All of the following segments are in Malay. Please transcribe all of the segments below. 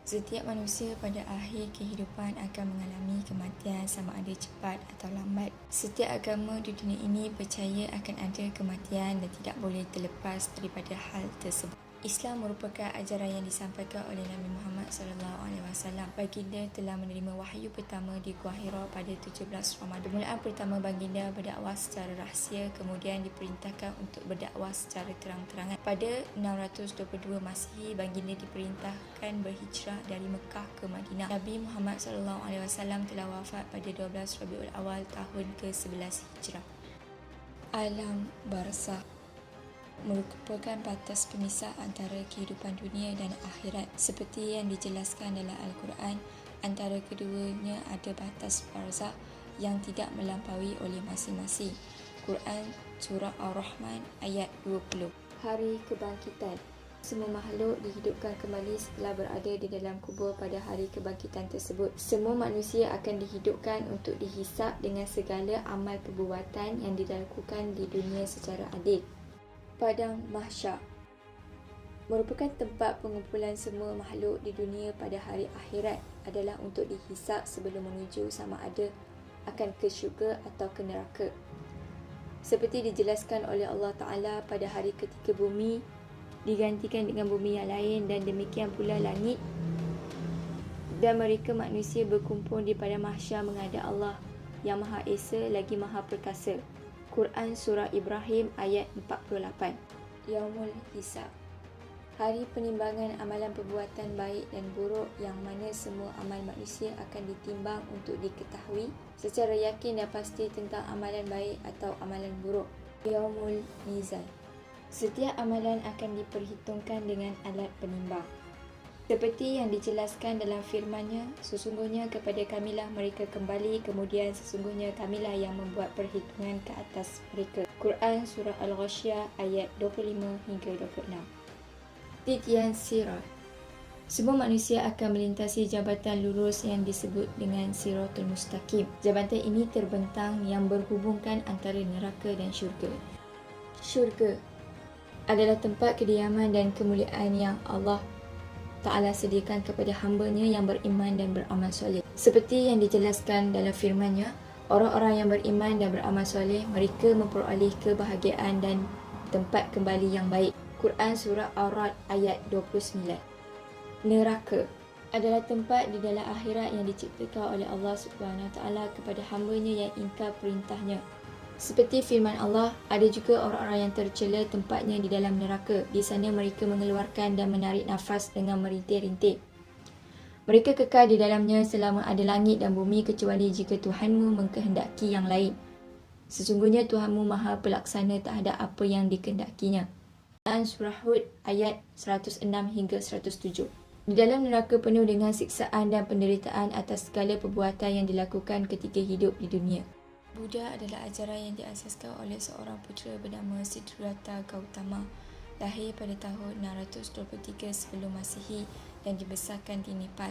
Setiap manusia pada akhir kehidupan akan mengalami kematian sama ada cepat atau lambat. Setiap agama di dunia ini percaya akan ada kematian dan tidak boleh terlepas daripada hal tersebut. Islam merupakan ajaran yang disampaikan oleh Nabi Muhammad SAW. Baginda telah menerima wahyu pertama di Gua Hira pada 17 Ramadan. Permulaan pertama baginda berdakwah secara rahsia, kemudian diperintahkan untuk berdakwah secara terang-terangan. Pada 622 Masihi, baginda diperintahkan berhijrah dari Mekah ke Madinah. Nabi Muhammad SAW telah wafat pada 12 Rabiul Awal tahun ke-11 Hijrah. Alam barzakh merupakan batas pemisah antara kehidupan dunia dan akhirat. Seperti yang dijelaskan dalam Al-Quran, antara keduanya ada batas barzakh yang tidak melampaui oleh masing-masing. Quran Surah Ar-Rahman ayat 20. Hari Kebangkitan. Semua makhluk dihidupkan kembali setelah berada di dalam kubur pada hari kebangkitan tersebut. Semua manusia akan dihidupkan untuk dihisap dengan segala amal perbuatan yang dilakukan di dunia secara adil. Padang Mahsyar merupakan tempat pengumpulan semua makhluk di dunia pada hari akhirat, adalah untuk dihisap sebelum menuju sama ada akan ke syurga atau ke neraka. Seperti dijelaskan oleh Allah Ta'ala, pada hari ketika bumi digantikan dengan bumi yang lain dan demikian pula langit, dan mereka manusia berkumpul di padang mahsyar menghadap Allah yang Maha Esa lagi Maha Perkasa. Quran Surah Ibrahim ayat 48. Yaumul Hisab, hari penimbangan amalan perbuatan baik dan buruk, yang mana semua amal manusia akan ditimbang untuk diketahui secara yakin dan pasti tentang amalan baik atau amalan buruk. Yaumul Mizan, setiap amalan akan diperhitungkan dengan alat penimbang. Seperti yang dijelaskan dalam firman-Nya, sesungguhnya kepada Kamilah mereka kembali, kemudian sesungguhnya Kamilah yang membuat perhitungan ke atas mereka. Quran Surah Al-Ghasyiyah ayat 25 hingga 26. Titian Sirat, semua manusia akan melintasi jabatan lurus yang disebut dengan Siratul Mustaqim. Jabatan ini terbentang yang berhubungkan antara neraka dan syurga. Syurga adalah tempat kediaman dan kemuliaan yang Allah Ta'ala sediakan kepada hamba-Nya yang beriman dan beramal soleh. Seperti yang dijelaskan dalam firman-Nya, orang-orang yang beriman dan beramal soleh, mereka memperoleh kebahagiaan dan tempat kembali yang baik. Quran Surah Ar-Ra'd ayat 29. Neraka adalah tempat di dalam akhirat yang diciptakan oleh Allah SWT kepada hamba-Nya yang ingkar perintah-Nya. Seperti firman Allah, ada juga orang-orang yang tercela tempatnya di dalam neraka. Di sana mereka mengeluarkan dan menarik nafas dengan merintih-rintih. Mereka kekal di dalamnya selama ada langit dan bumi, kecuali jika Tuhanmu mengkehendaki yang lain. Sesungguhnya Tuhanmu Maha Pelaksana terhadap apa yang dikehendakinya. Quran Surah Hud ayat 106 hingga 107. Di dalam neraka penuh dengan siksaan dan penderitaan atas segala perbuatan yang dilakukan ketika hidup di dunia. Buddha adalah ajaran yang diasaskan oleh seorang putera bernama Siddhartha Gautama, lahir pada tahun 623 sebelum Masihi dan dibesarkan di Nepal.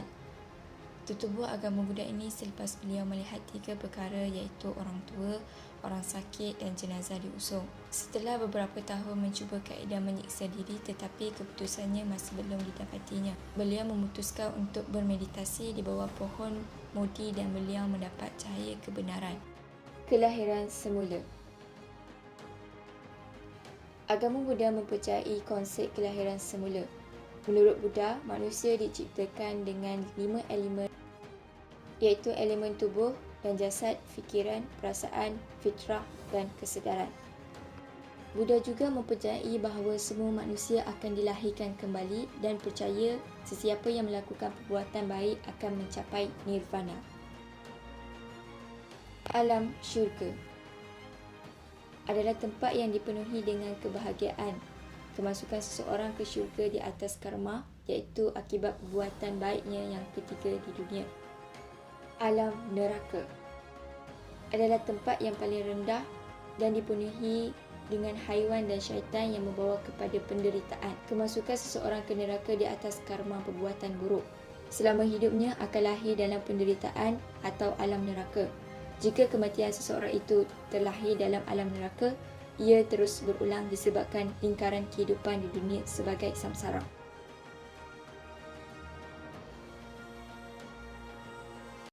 Tertubuh agama Buddha ini selepas beliau melihat 3 perkara, iaitu orang tua, orang sakit dan jenazah diusung. Setelah beberapa tahun mencuba kaedah menyiksa diri, tetapi keputusannya masih belum didapatinya. Beliau memutuskan untuk bermeditasi di bawah pohon Bodhi dan beliau mendapat cahaya kebenaran. Kelahiran semula. Agama Buddha mempercayai konsep kelahiran semula. Menurut Buddha, manusia diciptakan dengan 5 elemen, iaitu elemen tubuh dan jasad, fikiran, perasaan, fitrah dan kesedaran. Buddha juga mempercayai bahawa semua manusia akan dilahirkan kembali dan percaya sesiapa yang melakukan perbuatan baik akan mencapai nirvana. Alam syurga adalah tempat yang dipenuhi dengan kebahagiaan. Kemasukan seseorang ke syurga di atas karma, iaitu akibat perbuatan baiknya yang ketiga di dunia. Alam neraka adalah tempat yang paling rendah dan dipenuhi dengan haiwan dan syaitan yang membawa kepada penderitaan. Kemasukan seseorang ke neraka di atas karma perbuatan buruk, selama hidupnya akan lahir dalam penderitaan atau alam neraka. Jika kematian seseorang itu terlahir dalam alam neraka, ia terus berulang disebabkan lingkaran kehidupan di dunia sebagai samsara.